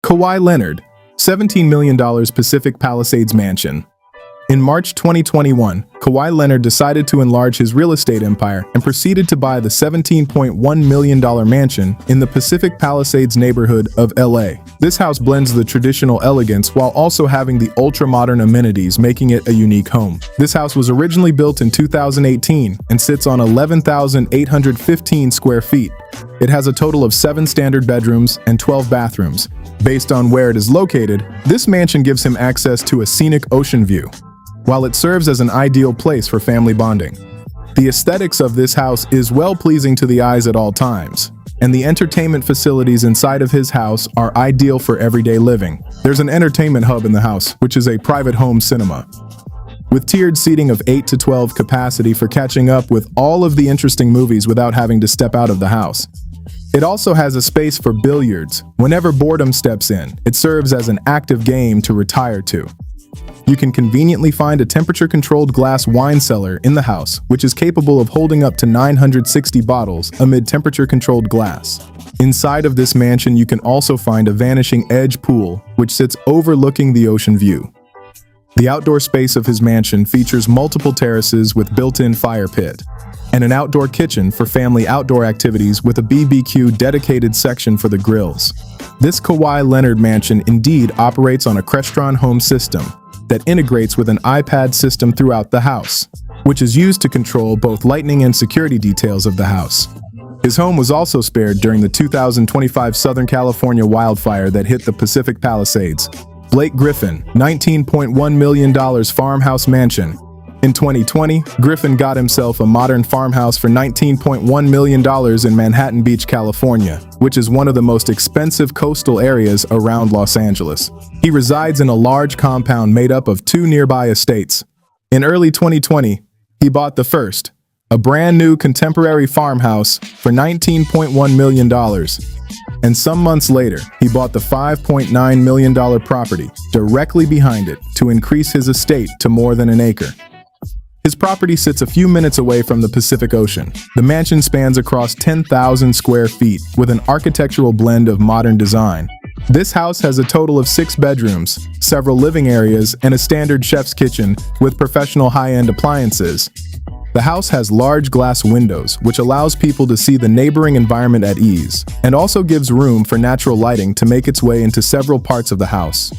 Kawhi Leonard, $17 million Pacific Palisades Mansion. In March 2021, Kawhi Leonard decided to enlarge his real estate empire and proceeded to buy the $17.1 million mansion in the Pacific Palisades neighborhood of LA. This house blends the traditional elegance while also having the ultra-modern amenities, making it a unique home. This house was originally built in 2018 and sits on 11,815 square feet. It has a total of 7 standard bedrooms and 12 bathrooms. Based on where it is located, this mansion gives him access to a scenic ocean view, while it serves as an ideal place for family bonding. The aesthetics of this house is well-pleasing to the eyes at all times, and the entertainment facilities inside of his house are ideal for everyday living. There's an entertainment hub in the house, which is a private home cinema, with tiered seating of 8 to 12 capacity for catching up with all of the interesting movies without having to step out of the house. It also has a space for billiards. Whenever boredom steps in, it serves as an active game to retire to. You can conveniently find a temperature-controlled glass wine cellar in the house, which is capable of holding up to 960 bottles amid temperature-controlled glass. Inside of this mansion, you can also find a vanishing edge pool, which sits overlooking the ocean view. The outdoor space of his mansion features multiple terraces with built-in fire pit, and an outdoor kitchen for family outdoor activities with a BBQ dedicated section for the grills. This Kawhi Leonard mansion indeed operates on a Crestron home system that integrates with an iPad system throughout the house, which is used to control both lighting and security details of the house. His home was also spared during the 2025 Southern California wildfire that hit the Pacific Palisades. Blake Griffin, $19.1 million farmhouse mansion. In 2020, Griffin got himself a modern farmhouse for $19.1 million in Manhattan Beach, California, which is one of the most expensive coastal areas around Los Angeles. He resides in a large compound made up of 2 nearby estates. In early 2020, he bought the first, a brand new contemporary farmhouse for $19.1 million. And some months later, he bought the $5.9 million property directly behind it to increase his estate to more than an acre. His property sits a few minutes away from the Pacific Ocean. The mansion spans across 10,000 square feet with an architectural blend of modern design. This house has a total of 6 bedrooms, several living areas, and a standard chef's kitchen with professional high-end appliances. The house has large glass windows, which allows people to see the neighboring environment at ease, and also gives room for natural lighting to make its way into several parts of the house.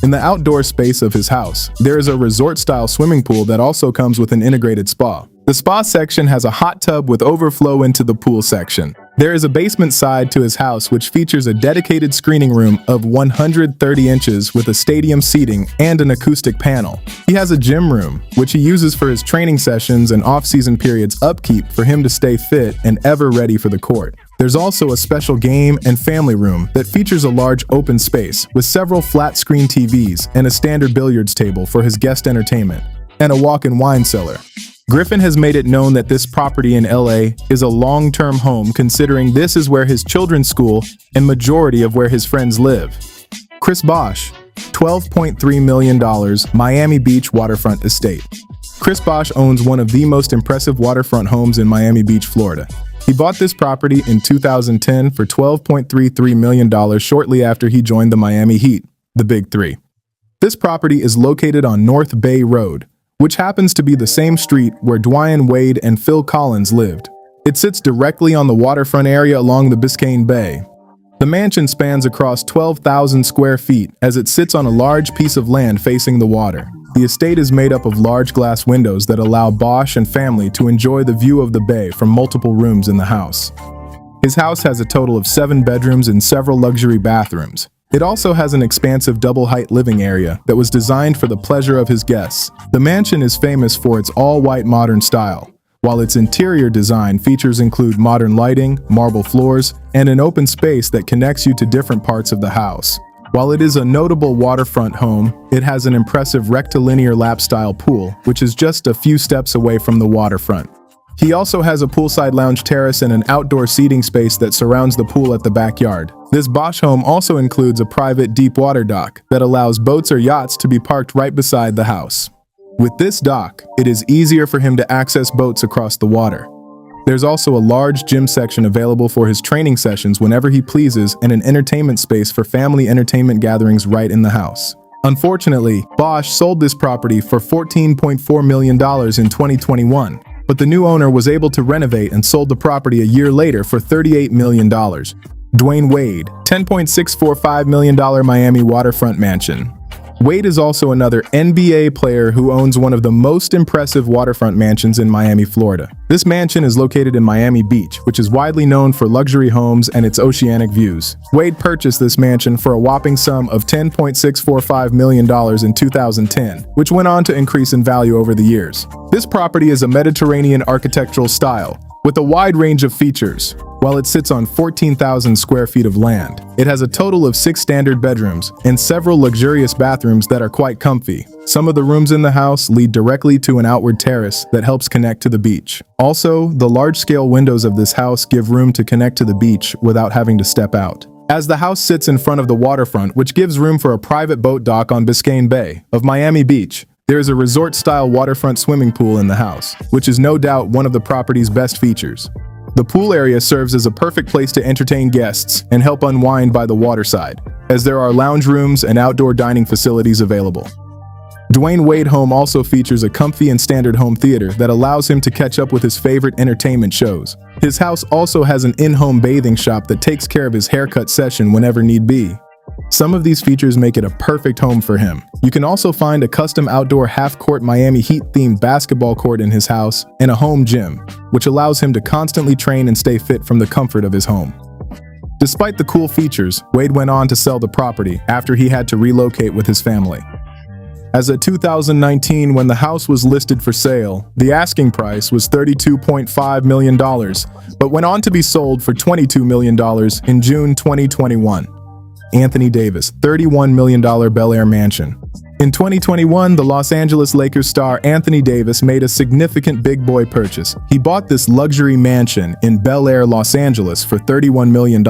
In the outdoor space of his house, there is a resort-style swimming pool that also comes with an integrated spa. The spa section has a hot tub with overflow into the pool section. There is a basement side to his house which features a dedicated screening room of 130 inches with a stadium seating and an acoustic panel. He has a gym room, which he uses for his training sessions and off-season periods upkeep for him to stay fit and ever ready for the court. There's also a special game and family room that features a large open space with several flat-screen TVs and a standard billiards table for his guest entertainment, and a walk-in wine cellar. Griffin has made it known that this property in LA is a long-term home, considering this is where his children's school and majority of where his friends live. Chris Bosh, $12.3 million Miami Beach waterfront estate. Chris Bosh owns one of the most impressive waterfront homes in Miami Beach, Florida. He bought this property in 2010 for $12.33 million shortly after he joined the Miami Heat, the Big Three. This property is located on North Bay Road, which happens to be the same street where Dwayne Wade and Phil Collins lived. It sits directly on the waterfront area along the Biscayne Bay. The mansion spans across 12,000 square feet as it sits on a large piece of land facing the water. The estate is made up of large glass windows that allow Bosh and family to enjoy the view of the bay from multiple rooms in the house. His house has a total of 7 bedrooms and several luxury bathrooms. It also has an expansive double-height living area that was designed for the pleasure of his guests. The mansion is famous for its all-white modern style, while its interior design features include modern lighting, marble floors, and an open space that connects you to different parts of the house. While it is a notable waterfront home, it has an impressive rectilinear lap-style pool, which is just a few steps away from the waterfront. He also has a poolside lounge terrace and an outdoor seating space that surrounds the pool at the backyard. This Bosh home also includes a private deep water dock that allows boats or yachts to be parked right beside the house. With this dock, it is easier for him to access boats across the water. There's also a large gym section available for his training sessions whenever he pleases and an entertainment space for family entertainment gatherings right in the house. Unfortunately, Bosch sold this property for $14.4 million in 2021, but the new owner was able to renovate and sold the property a year later for $38 million. Dwayne Wade, $10.645 million Miami waterfront mansion. Wade is also another NBA player who owns one of the most impressive waterfront mansions in Miami, Florida. This mansion is located in Miami Beach, which is widely known for luxury homes and its oceanic views. Wade purchased this mansion for a whopping sum of $10.645 million in 2010, which went on to increase in value over the years. This property is a Mediterranean architectural style, with a wide range of features. While it sits on 14,000 square feet of land, it has a total of 6 standard bedrooms and several luxurious bathrooms that are quite comfy. Some of the rooms in the house lead directly to an outward terrace that helps connect to the beach. Also, the large-scale windows of this house give room to connect to the beach without having to step out. As the house sits in front of the waterfront, which gives room for a private boat dock on Biscayne Bay of Miami Beach, there is a resort-style waterfront swimming pool in the house, which is no doubt one of the property's best features. The pool area serves as a perfect place to entertain guests and help unwind by the waterside, as there are lounge rooms and outdoor dining facilities available. Dwayne Wade home also features a comfy and standard home theater that allows him to catch up with his favorite entertainment shows. His house also has an in-home bathing shop that takes care of his haircut session whenever need be. Some of these features make it a perfect home for him. You can also find a custom outdoor half-court Miami Heat-themed basketball court in his house and a home gym, which allows him to constantly train and stay fit from the comfort of his home. Despite the cool features, Wade went on to sell the property after he had to relocate with his family. As of 2019, when the house was listed for sale, the asking price was $32.5 million, but went on to be sold for $22 million in June 2021. Anthony Davis, $31 million Bel-Air mansion. In 2021, the Los Angeles Lakers star Anthony Davis made a significant big boy purchase. He bought this luxury mansion in Bel-Air, Los Angeles for $31 million,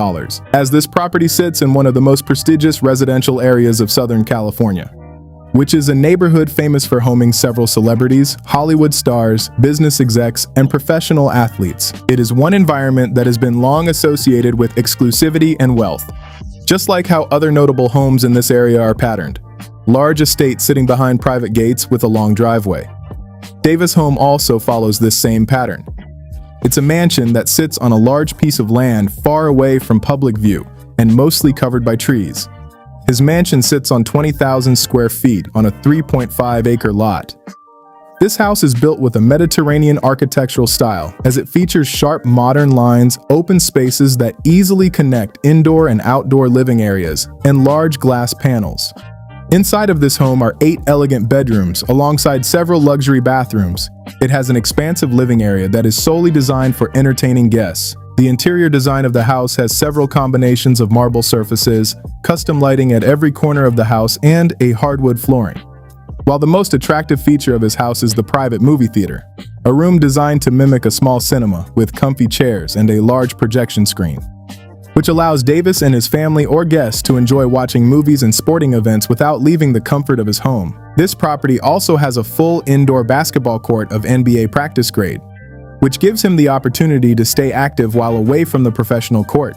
as this property sits in one of the most prestigious residential areas of Southern California, which is a neighborhood famous for homing several celebrities, Hollywood stars, business execs, and professional athletes. It is one environment that has been long associated with exclusivity and wealth. Just like how other notable homes in this area are patterned. Large estates sitting behind private gates with a long driveway. Davis' home also follows this same pattern. It's a mansion that sits on a large piece of land far away from public view and mostly covered by trees. His mansion sits on 20,000 square feet on a 3.5-acre lot. This house is built with a Mediterranean architectural style, as it features sharp modern lines, open spaces that easily connect indoor and outdoor living areas, and large glass panels. Inside of this home are 8 elegant bedrooms alongside several luxury bathrooms. It has an expansive living area that is solely designed for entertaining guests. The interior design of the house has several combinations of marble surfaces, custom lighting at every corner of the house, and a hardwood flooring. While the most attractive feature of his house is the private movie theater, a room designed to mimic a small cinema with comfy chairs and a large projection screen, which allows Davis and his family or guests to enjoy watching movies and sporting events without leaving the comfort of his home. This property also has a full indoor basketball court of NBA practice grade, which gives him the opportunity to stay active while away from the professional court.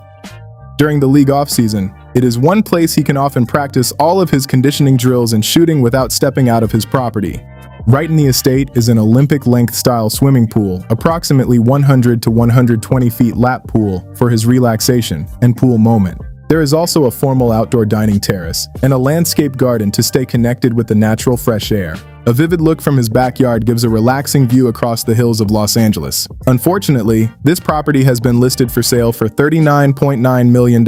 During the league offseason, it is one place he can often practice all of his conditioning drills and shooting without stepping out of his property. Right in the estate is an Olympic-length style swimming pool, approximately 100 to 120 feet lap pool for his relaxation and pool moment. There is also a formal outdoor dining terrace and a landscape garden to stay connected with the natural fresh air. A vivid look from his backyard gives a relaxing view across the hills of Los Angeles. Unfortunately, this property has been listed for sale for $39.9 million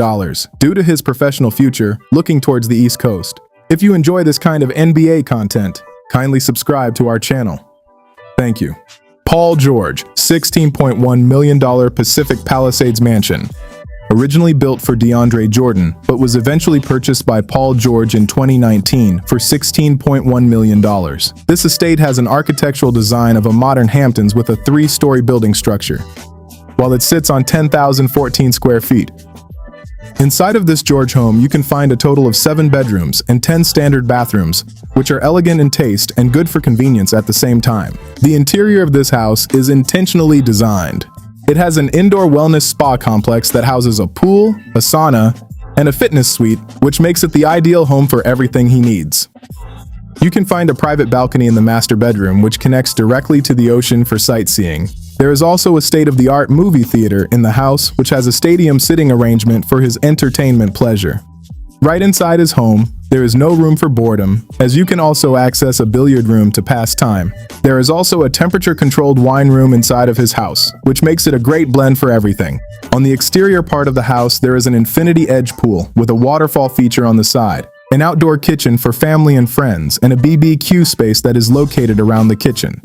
due to his professional future looking towards the East Coast. If you enjoy this kind of NBA content, kindly subscribe to our channel. Thank you. Paul George, $16.1 million Pacific Palisades mansion. Originally built for DeAndre Jordan, but was eventually purchased by Paul George in 2019 for $16.1 million. This estate has an architectural design of a modern Hamptons with a 3-story building structure, while it sits on 10,014 square feet. Inside of this George home, you can find a total of 7 bedrooms and 10 standard bathrooms, which are elegant in taste and good for convenience at the same time. The interior of this house is intentionally designed. It has an indoor wellness spa complex that houses a pool, a sauna, and a fitness suite, which makes it the ideal home for everything he needs. You can find a private balcony in the master bedroom, which connects directly to the ocean for sightseeing. There is also a state-of-the-art movie theater in the house, which has a stadium sitting arrangement for his entertainment pleasure. Right inside his home, there is no room for boredom, as you can also access a billiard room to pass time. There is also a temperature-controlled wine room inside of his house, which makes it a great blend for everything. On the exterior part of the house, there is an infinity edge pool with a waterfall feature on the side, an outdoor kitchen for family and friends, and a BBQ space that is located around the kitchen.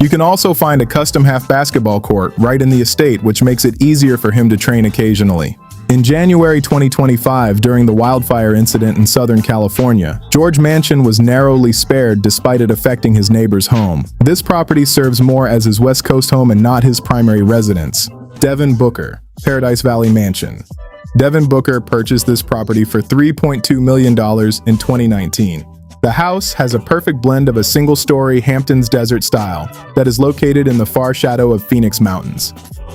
You can also find a custom half basketball court right in the estate, which makes it easier for him to train occasionally. In January 2025, during the wildfire incident in Southern California, George Mansion was narrowly spared despite it affecting his neighbor's home. This property serves more as his West Coast home and not his primary residence. Devin Booker, Paradise Valley Mansion. Devin Booker purchased this property for $3.2 million in 2019. The house has a perfect blend of a single-story Hamptons desert style that is located in the far shadow of Phoenix Mountains.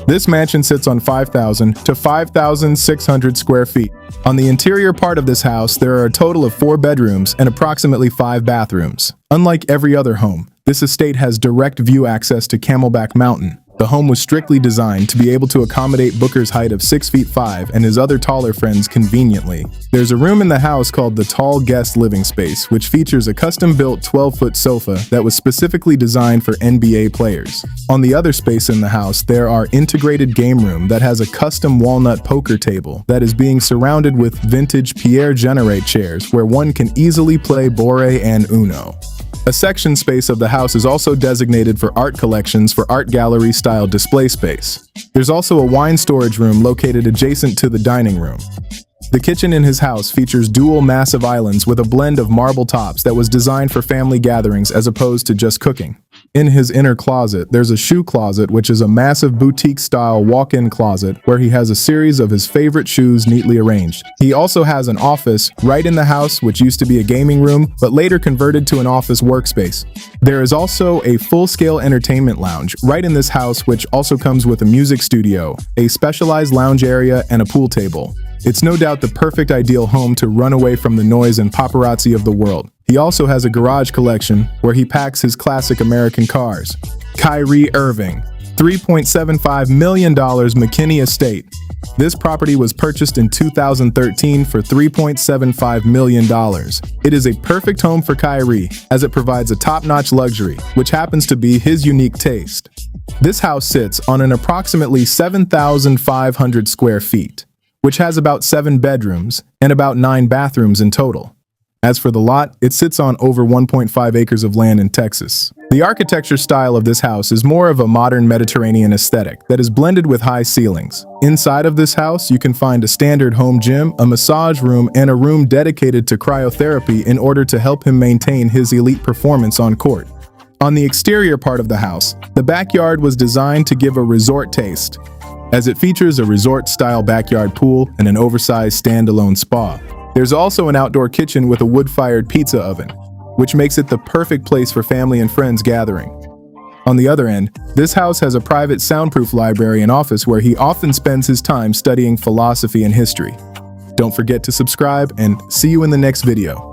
This mansion sits on 5,000 to 5,600 square feet. On the interior part of this house, there are a total of 4 bedrooms and approximately 5 bathrooms. Unlike every other home, this estate has direct view access to Camelback Mountain. The home was strictly designed to be able to accommodate Booker's height of 6'5" and his other taller friends conveniently. There's a room in the house called the Tall Guest Living Space, which features a custom-built 12-foot sofa that was specifically designed for NBA players. On the other space in the house, there are integrated game room that has a custom walnut poker table that is being surrounded with vintage Pierre Generate chairs where one can easily play Bore and Uno. A section space of the house is also designated for art collections for art gallery-style display space. There's also a wine storage room located adjacent to the dining room. The kitchen in his house features dual massive islands with a blend of marble tops that was designed for family gatherings as opposed to just cooking. In his inner closet, there's a shoe closet, which is a massive boutique-style walk-in closet where he has a series of his favorite shoes neatly arranged. He also has an office right in the house, which used to be a gaming room, but later converted to an office workspace. There is also a full-scale entertainment lounge right in this house, which also comes with a music studio, a specialized lounge area, and a pool table. It's no doubt the perfect ideal home to run away from the noise and paparazzi of the world. He also has a garage collection where he packs his classic American cars. Kyrie Irving, $3.75 million McKinney Estate. This property was purchased in 2013 for $3.75 million. It is a perfect home for Kyrie, as it provides a top-notch luxury, which happens to be his unique taste. This house sits on an approximately 7,500 square feet, which has about 7 bedrooms and about 9 bathrooms in total. As for the lot, it sits on over 1.5 acres of land in Texas. The architecture style of this house is more of a modern Mediterranean aesthetic that is blended with high ceilings. Inside of this house, you can find a standard home gym, a massage room, and a room dedicated to cryotherapy in order to help him maintain his elite performance on court. On the exterior part of the house, the backyard was designed to give a resort taste, as it features a resort-style backyard pool and an oversized standalone spa. There's also an outdoor kitchen with a wood-fired pizza oven, which makes it the perfect place for family and friends gathering. On the other end, this house has a private soundproof library and office where he often spends his time studying philosophy and history. Don't forget to subscribe, and see you in the next video.